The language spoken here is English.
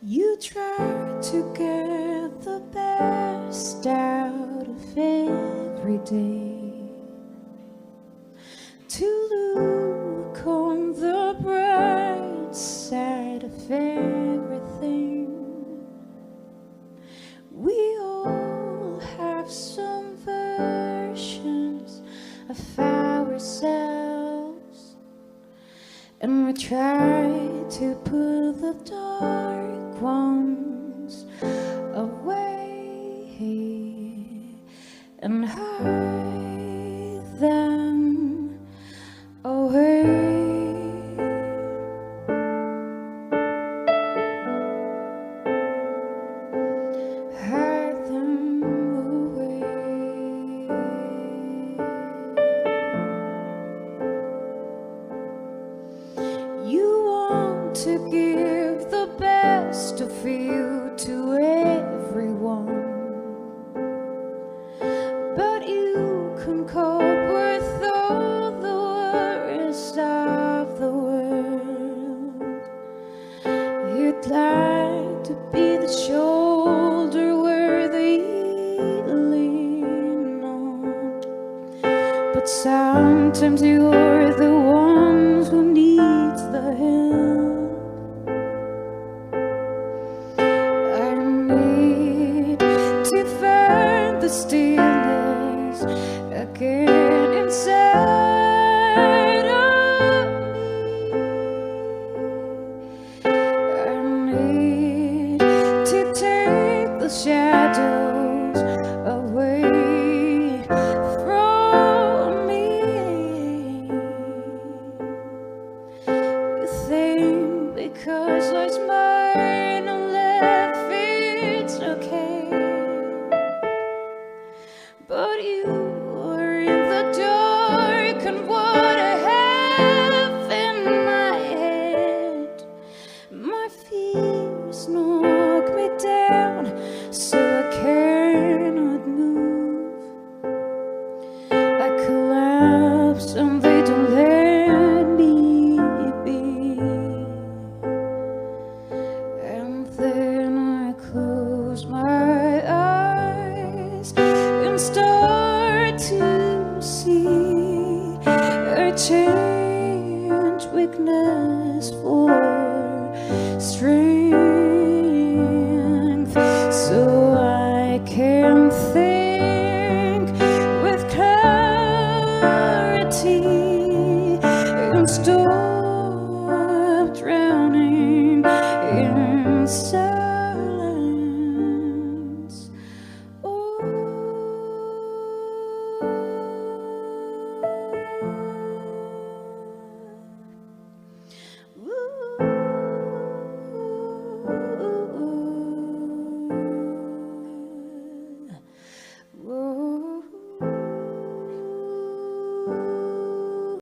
You try to get the best out of every day, to look on the bright side of everything. We all have some versions of ourselves, and we try to put the dark ones away and hide them away. Hide them away. You want to give the best of you to everyone, but you can cope with all the worries of the world. You'd like to be the shoulder where they lean on, but sometimes you're the ones who needs the help. I need to find the stillness again inside of me. I need to take the shadows away from me. You think because life's mine and left it's okay, but you are in the dark, and what I have in my head, my fears knock me down so I cannot move. I collapse and they don't let me be, and then I close my eyes and start to see a change weakness for strength, so I can think with clarity.